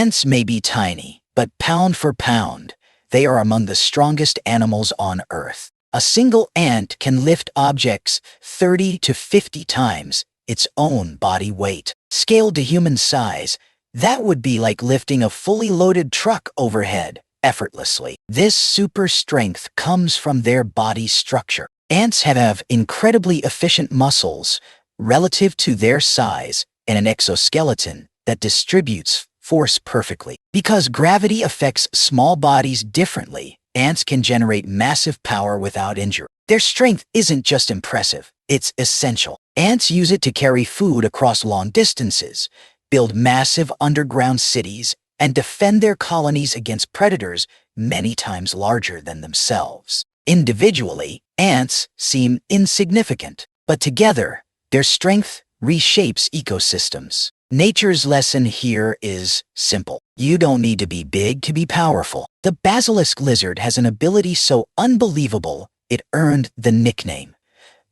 Ants may be tiny, but pound for pound, they are among the strongest animals on Earth. A single ant can lift objects 30 to 50 times its own body weight. Scaled to human size, that would be like lifting a fully loaded truck overhead effortlessly. This super strength comes from their body structure. Ants have incredibly efficient muscles relative to their size and an exoskeleton that distributes force perfectly. Because gravity affects small bodies differently, ants can generate massive power without injury. Their strength isn't just impressive, it's essential. Ants use it to carry food across long distances, build massive underground cities, and defend their colonies against predators many times larger than themselves. Individually, ants seem insignificant, but together, their strength reshapes ecosystems. Nature's lesson here is simple. You don't need to be big to be powerful. The basilisk lizard has an ability so unbelievable, it earned the nickname,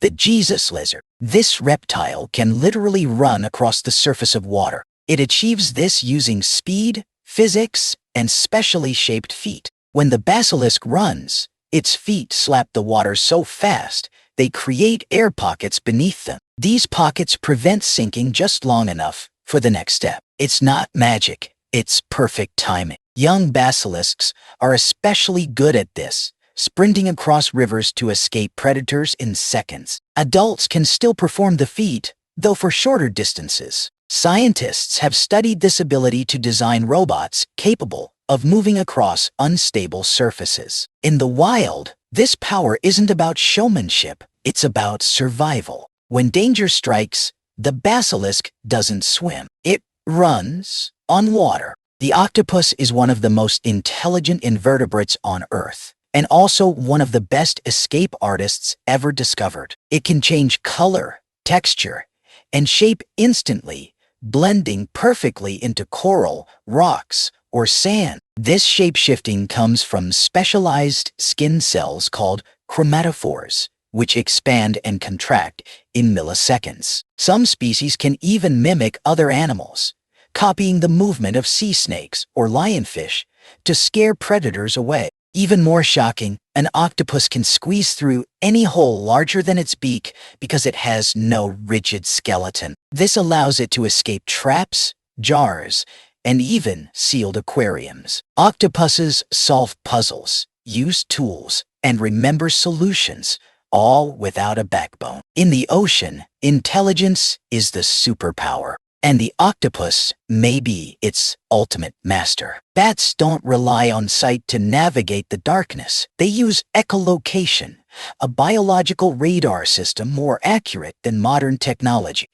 the Jesus lizard. This reptile can literally run across the surface of water. It achieves this using speed, physics, and specially shaped feet. When the basilisk runs, its feet slap the water so fast, they create air pockets beneath them. These pockets prevent sinking just long enough for the next step. It's not magic, it's perfect timing. Young basilisks are especially good at this, sprinting across rivers to escape predators in seconds. Adults can still perform the feat, though for shorter distances. Scientists have studied this ability to design robots capable of moving across unstable surfaces. In the wild, this power isn't about showmanship, it's about survival. When danger strikes, the basilisk doesn't swim. It runs on water. The octopus is one of the most intelligent invertebrates on Earth, and also one of the best escape artists ever discovered. It can change color, texture, and shape instantly, blending perfectly into coral, rocks, or sand. This shape-shifting comes from specialized skin cells called chromatophores, which expand and contract in milliseconds. Some species can even mimic other animals, copying the movement of sea snakes or lionfish to scare predators away. Even more shocking, an octopus can squeeze through any hole larger than its beak because it has no rigid skeleton. This allows it to escape traps, jars, and even sealed aquariums. Octopuses solve puzzles, use tools, and remember solutions, all without a backbone. In the ocean, intelligence is the superpower, and the octopus may be its ultimate master. Bats don't rely on sight to navigate the darkness. They use echolocation, a biological radar system more accurate than modern technology.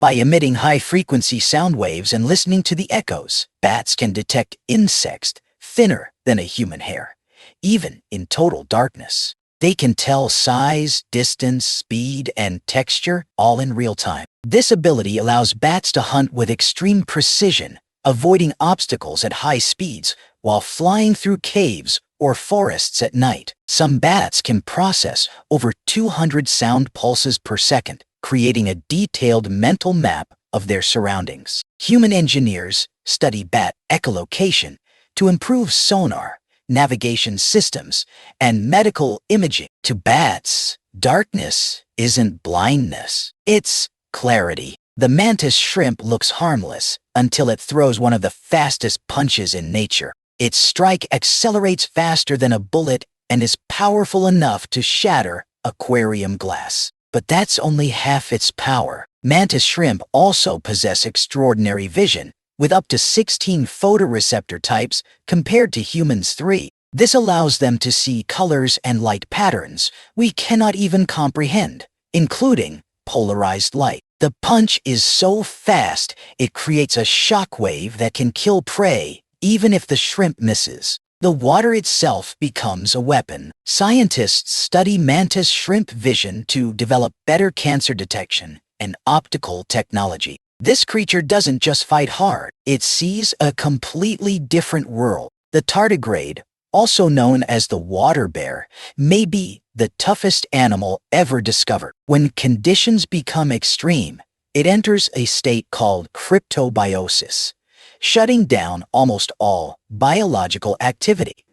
By emitting high-frequency sound waves and listening to the echoes, bats can detect insects thinner than a human hair, even in total darkness. They can tell size, distance, speed, and texture all in real time. This ability allows bats to hunt with extreme precision, avoiding obstacles at high speeds while flying through caves or forests at night. Some bats can process over 200 sound pulses per second, creating a detailed mental map of their surroundings. Human engineers study bat echolocation to improve sonar, navigation systems, and medical imaging. To bats, darkness isn't blindness, it's clarity. The mantis shrimp looks harmless until it throws one of the fastest punches in nature. Its strike accelerates faster than a bullet and is powerful enough to shatter aquarium glass. But that's only half its power. Mantis shrimp also possess extraordinary vision, with up to 16 photoreceptor types compared to humans' 3. This allows them to see colors and light patterns we cannot even comprehend, including polarized light. The punch is so fast, it creates a shockwave that can kill prey, even if the shrimp misses. The water itself becomes a weapon. Scientists study mantis shrimp vision to develop better cancer detection and optical technology. This creature doesn't just fight hard, it sees a completely different world. The tardigrade, also known as the water bear, may be the toughest animal ever discovered. When conditions become extreme, it enters a state called cryptobiosis, shutting down almost all biological activity.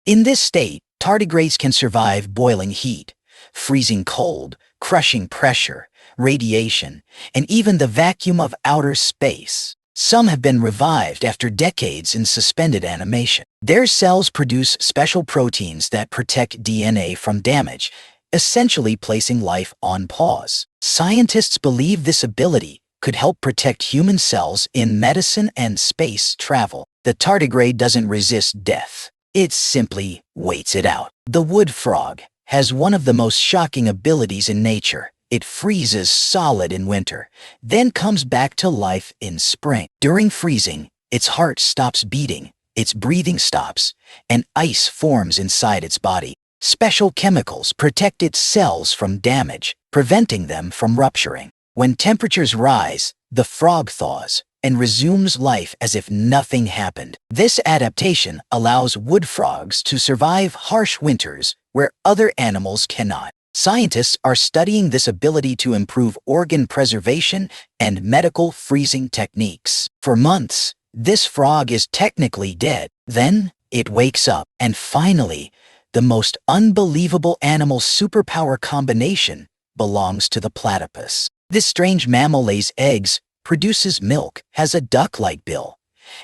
In this state, tardigrades can survive boiling heat, freezing cold, crushing pressure, radiation, and even the vacuum of outer space. Some have been revived after decades in suspended animation. Their cells produce special proteins that protect DNA from damage, essentially placing life on pause. Scientists believe this ability could help protect human cells in medicine and space travel. The tardigrade doesn't resist death. It simply waits it out. The wood frog has one of the most shocking abilities in nature. It freezes solid in winter, then comes back to life in spring. During freezing, its heart stops beating, its breathing stops, and ice forms inside its body. Special chemicals protect its cells from damage, preventing them from rupturing. When temperatures rise, the frog thaws and resumes life as if nothing happened. This adaptation allows wood frogs to survive harsh winters where other animals cannot. Scientists are studying this ability to improve organ preservation and medical freezing techniques. For months, this frog is technically dead. Then it wakes up, and finally, the most unbelievable animal superpower combination belongs to the platypus. This strange mammal lays eggs, produces milk, has a duck-like bill,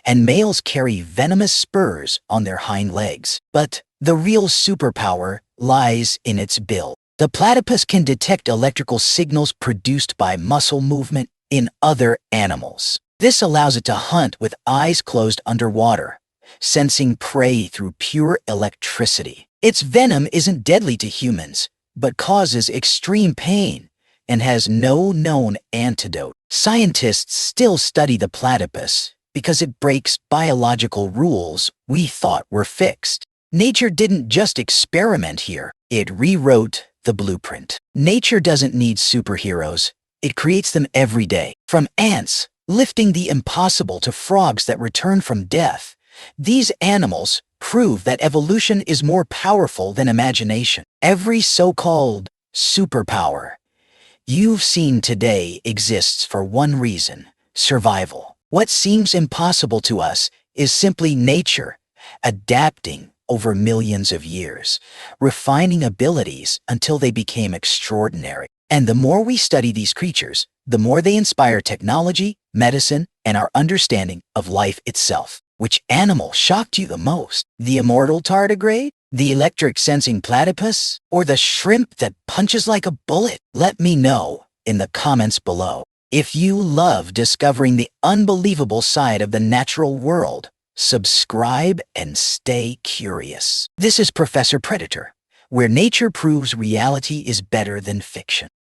and males carry venomous spurs on their hind legs. But the real superpower lies in its bill. The platypus can detect electrical signals produced by muscle movement in other animals. This allows it to hunt with eyes closed underwater, sensing prey through pure electricity. Its venom isn't deadly to humans, but causes extreme pain and has no known antidote. Scientists still study the platypus because it breaks biological rules we thought were fixed. Nature didn't just experiment here, it rewrote the blueprint. Nature doesn't need superheroes, it creates them every day. From ants lifting the impossible to frogs that return from death, these animals prove that evolution is more powerful than imagination. Every so-called superpower you've seen today exists for one reason: survival. What seems impossible to us is simply nature adapting over millions of years, refining abilities until they became extraordinary. And the more we study these creatures, the more they inspire technology, medicine, and our understanding of life itself. Which animal shocked you the most? The immortal tardigrade? The electric sensing platypus? Or the shrimp that punches like a bullet? Let me know in the comments below. If you love discovering the unbelievable side of the natural world, subscribe and stay curious. This is Professor Predator, where nature proves reality is better than fiction.